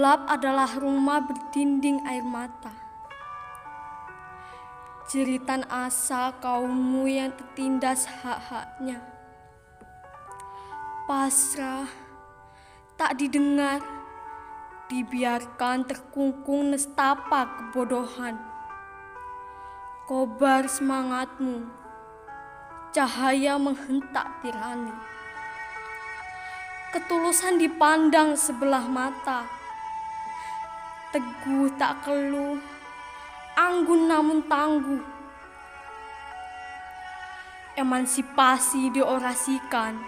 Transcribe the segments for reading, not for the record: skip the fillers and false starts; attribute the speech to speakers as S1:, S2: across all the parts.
S1: gelap adalah rumah berdinding air mata. Jeritan asa kaummu yang tertindas hak-haknya. Pasrah, tak didengar, dibiarkan terkungkung nestapa kebodohan. Kobar semangatmu, cahaya menghentak tirani. Ketulusan dipandang sebelah mata, teguh tak keluh, anggun namun tangguh. Emansipasi diorasikan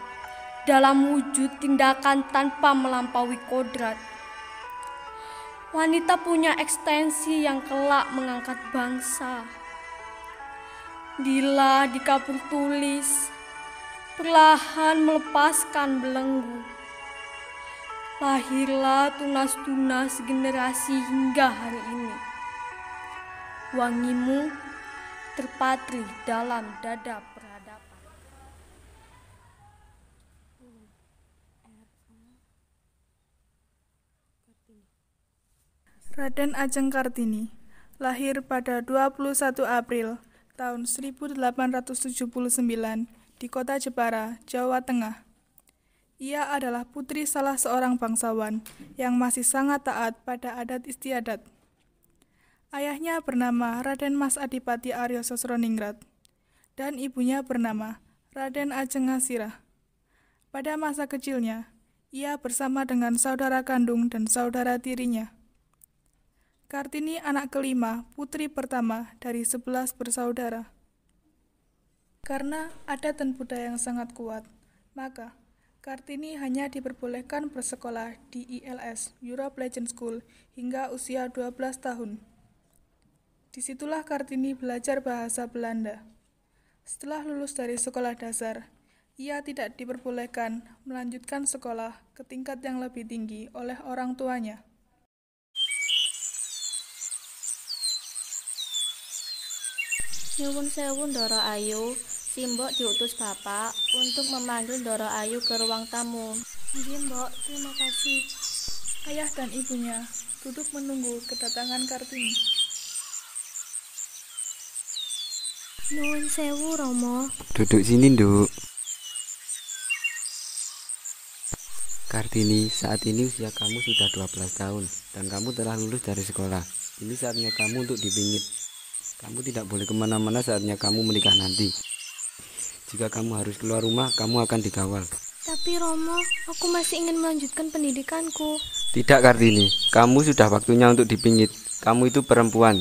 S1: dalam wujud tindakan tanpa melampaui kodrat. Wanita punya ekstensi yang kelak mengangkat bangsa. Dila dikapur tulis, perlahan melepaskan belenggu. Lahirlah tunas-tunas generasi hingga hari ini. Wangimu terpatri dalam dada peradaban.
S2: Raden Ajeng Kartini lahir pada 21 April tahun 1879 di kota Jepara, Jawa Tengah. Ia adalah putri salah seorang bangsawan yang masih sangat taat pada adat istiadat. Ayahnya bernama Raden Mas Adipati Aryo Sosroningrat dan ibunya bernama Raden Ajeng Ngasirah. Pada masa kecilnya, ia bersama dengan saudara kandung dan saudara tirinya. Kartini anak kelima, putri pertama dari 11 bersaudara. Karena adat dan budaya yang sangat kuat, maka Kartini hanya diperbolehkan bersekolah di ILS, Europe Legend School, hingga usia 12 tahun. Disitulah Kartini belajar bahasa Belanda. Setelah lulus dari sekolah dasar, ia tidak diperbolehkan melanjutkan sekolah ke tingkat yang lebih tinggi oleh orang tuanya.
S3: Nyuwun sewu Ndoro Ayu, Simbok diutus Bapak untuk memanggil Ndoro Ayu ke ruang tamu.
S2: Nggih, Mbok, terima kasih. Ayah dan ibunya duduk menunggu kedatangan Kartini.
S3: Nyuwun sewu Romo.
S4: Duduk sini, Nduk. Kartini, saat ini usia kamu sudah 12 tahun dan kamu telah lulus dari sekolah. Ini saatnya kamu untuk dipingit. Kamu tidak boleh kemana-mana saatnya kamu menikah nanti. Jika kamu harus keluar rumah, kamu akan dikawal.
S3: Tapi Romo, aku masih ingin melanjutkan pendidikanku.
S4: Tidak, Kartini. Kamu sudah waktunya untuk dipingit. Kamu itu perempuan.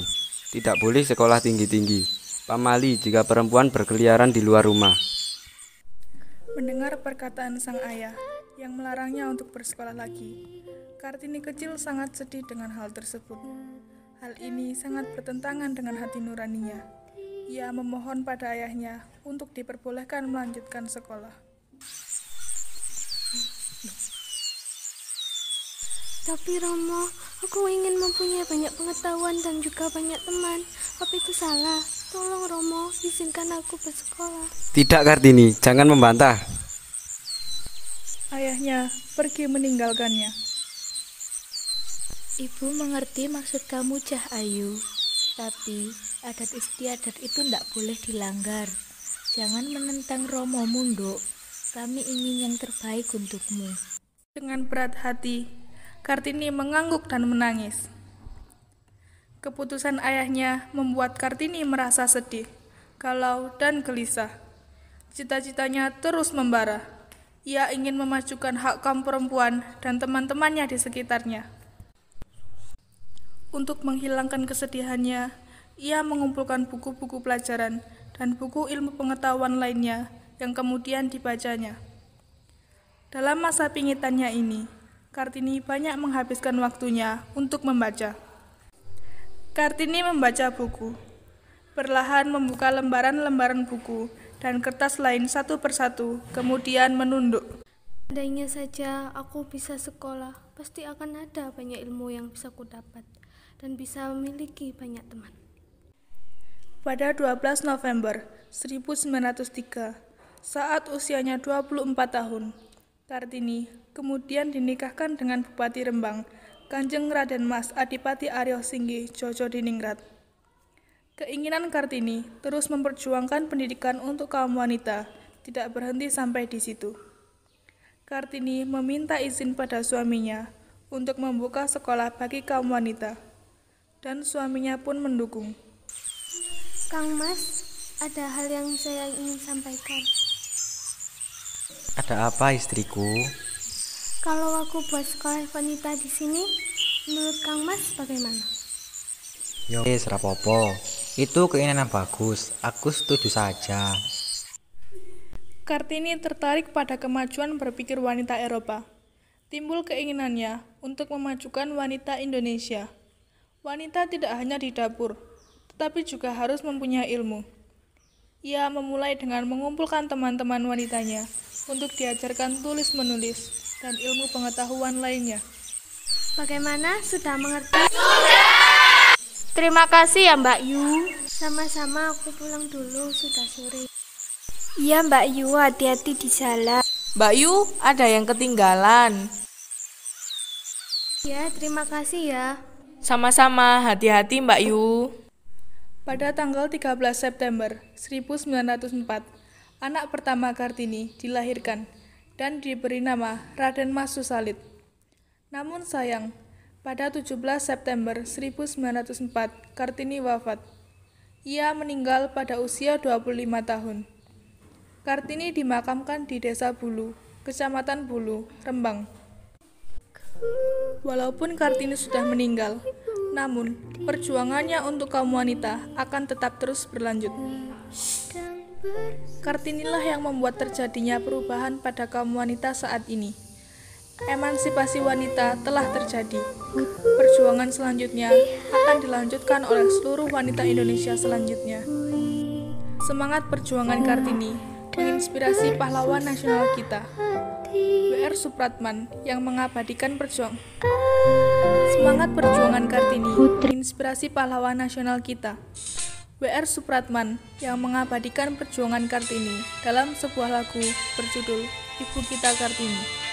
S4: Tidak boleh sekolah tinggi-tinggi. Pamali jika perempuan berkeliaran di luar rumah.
S2: Mendengar perkataan sang ayah yang melarangnya untuk bersekolah lagi, Kartini kecil sangat sedih dengan hal tersebut. Hal ini sangat bertentangan dengan hati nuraninya. Ia memohon pada ayahnya untuk diperbolehkan melanjutkan sekolah.
S3: Tapi Romo, aku ingin mempunyai banyak pengetahuan dan juga banyak teman. Apa itu salah? Tolong Romo, izinkan aku bersekolah.
S4: Tidak, Kartini. Jangan membantah.
S2: Ayahnya pergi meninggalkannya.
S3: Ibu mengerti maksud kamu, Cah Ayu. Tapi adat istiadat itu tidak boleh dilanggar. Jangan menentang Romomu, Nduk. Kami ingin yang terbaik untukmu.
S2: Dengan berat hati, Kartini mengangguk dan menangis. Keputusan ayahnya membuat Kartini merasa sedih, galau, dan gelisah. Cita-citanya terus membara. Ia ingin memajukan hak kaum perempuan dan teman-temannya di sekitarnya. Untuk menghilangkan kesedihannya, ia mengumpulkan buku-buku pelajaran dan buku ilmu pengetahuan lainnya yang kemudian dibacanya. Dalam masa pingitannya ini, Kartini banyak menghabiskan waktunya untuk membaca. Kartini membaca buku, perlahan membuka lembaran-lembaran buku dan kertas lain satu persatu, kemudian menunduk.
S3: Andainya saja aku bisa sekolah, pasti akan ada banyak ilmu yang bisa kudapat dan bisa memiliki banyak teman.
S2: Pada 12 November 1903, saat usianya 24 tahun, Kartini kemudian dinikahkan dengan Bupati Rembang, Kanjeng Raden Mas Adipati Aryo Singgi Jojo Diningrat. Keinginan Kartini terus memperjuangkan pendidikan untuk kaum wanita tidak berhenti sampai di situ. Kartini meminta izin pada suaminya untuk membuka sekolah bagi kaum wanita, dan suaminya pun mendukung.
S5: Kang Mas, ada hal yang saya ingin sampaikan.
S6: Ada apa, istriku?
S5: Kalau aku buat sekolah wanita di sini, menurut Kang Mas bagaimana?
S6: Yo, rapopo. Itu keinginan yang bagus. Aku setuju saja.
S2: Kartini tertarik pada kemajuan berpikir wanita Eropa. Timbul keinginannya untuk memajukan wanita Indonesia. Wanita tidak hanya di dapur, tetapi juga harus mempunyai ilmu. Ia memulai dengan mengumpulkan teman-teman wanitanya untuk diajarkan tulis-menulis dan ilmu pengetahuan lainnya.
S5: Bagaimana, sudah mengerti?
S1: Terima kasih ya Mbak Yu.
S5: Sama-sama, aku pulang dulu, sudah sore.
S1: Iya Mbak Yu, hati-hati di jalan.
S7: Mbak Yu, ada yang ketinggalan.
S5: Ya, terima kasih ya.
S7: Sama-sama, hati-hati Mbak Yu.
S2: Pada tanggal 13 September 1904, anak pertama Kartini dilahirkan dan diberi nama Raden Mas Susalit. Namun sayang, pada 17 September 1904, Kartini wafat. Ia meninggal pada usia 25 tahun. Kartini dimakamkan di Desa Bulu, Kecamatan Bulu, Rembang. Walaupun Kartini sudah meninggal, namun perjuangannya untuk kaum wanita akan tetap terus berlanjut. Kartinilah yang membuat terjadinya perubahan pada kaum wanita saat ini. Emansipasi wanita telah terjadi. Perjuangan selanjutnya akan dilanjutkan oleh seluruh wanita Indonesia selanjutnya. Semangat perjuangan Kartini menginspirasi pahlawan nasional kita, W.R. Supratman, yang mengabadikan Semangat perjuangan Kartini menginspirasi pahlawan nasional kita, W.R. Supratman, yang mengabadikan perjuangan Kartini dalam sebuah lagu berjudul Ibu Kita Kartini.